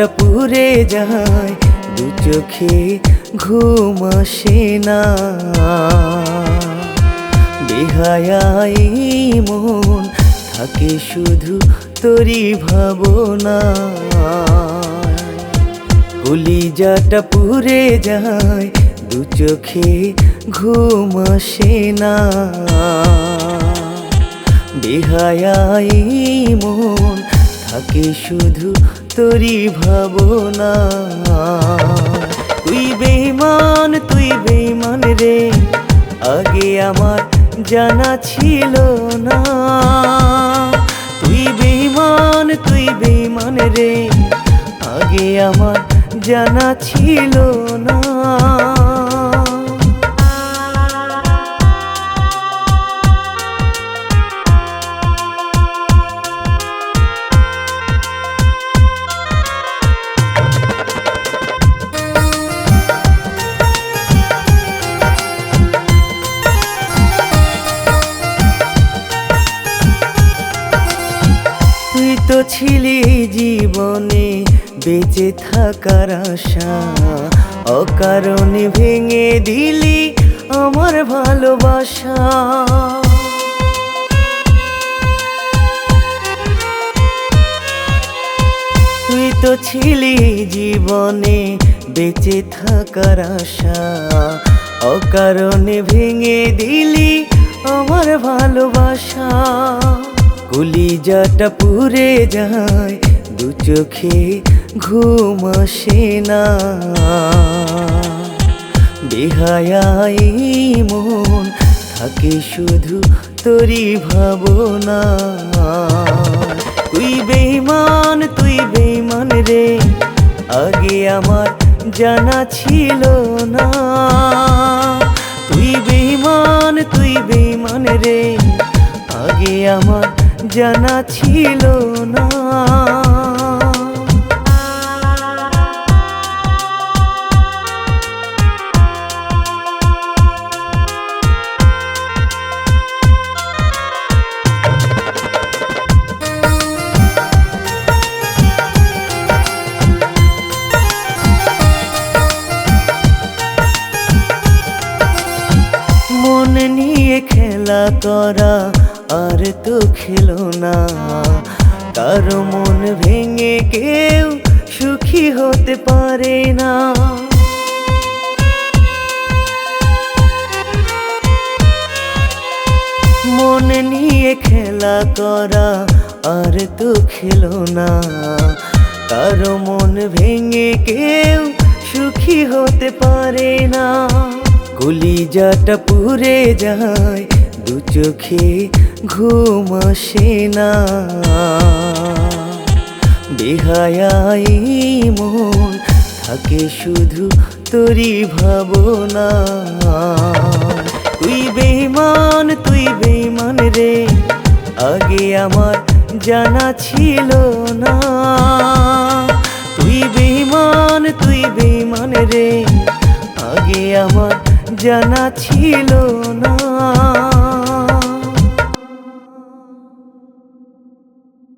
কলিজাটা পুড়ে যায়, দু চোখে ঘুম আসে না। বেহায়াই মন থাকে শুধু তোরই ভাবনা। কলিজাটা পুড়ে যায়, দু চোখে ঘুম আসে না। বেহায়াই মন থাকে শুধু তোরই ভাবনা। তুই বেঈমান রে, আগে আমার জানা ছিল না। তুই বেঈমান রে, আগে আমার জানা ছিল না। তুই তো ছিলি জীবনে বেঁচে থাকার আশা, অকারণে ভেঙে দিলি আমার ভালোবাসা। তুই তো ছিলি জীবনে বেঁচে থাকার আশা, অকারণে ভেঙে দিলি আমার ভালোবাসা। কলিজাটা পুড়ে যায়, দু চোখে ঘুম আসে না। বেহায়াই মন থাকে শুধু তোরই ভাবনা। তুই বেঈমান রে, আগে আমার জানা ছিল না। তুই বেঈমান রে, আগে আমার জানা ছিল না। মন নিয়ে খেলা করা আর তো খেলো না। কারো মন ভেঙে কেউ সুখী হতে পারে না। মন নিয়ে খেলা করা আর তো খেলো না। কারো মন ভেঙে কেউ সুখী হতে পারে না। কলিজাটা পুড়ে যায়, দু চোখে ঘুম আসে না। বেহায়াই মন থাকে শুধু তোরই ভাবনা। তুই বেঈমান রে, আগে আমার জানা ছিল না। তুই বেঈমান রে, আগে আমার জানা ছিল না।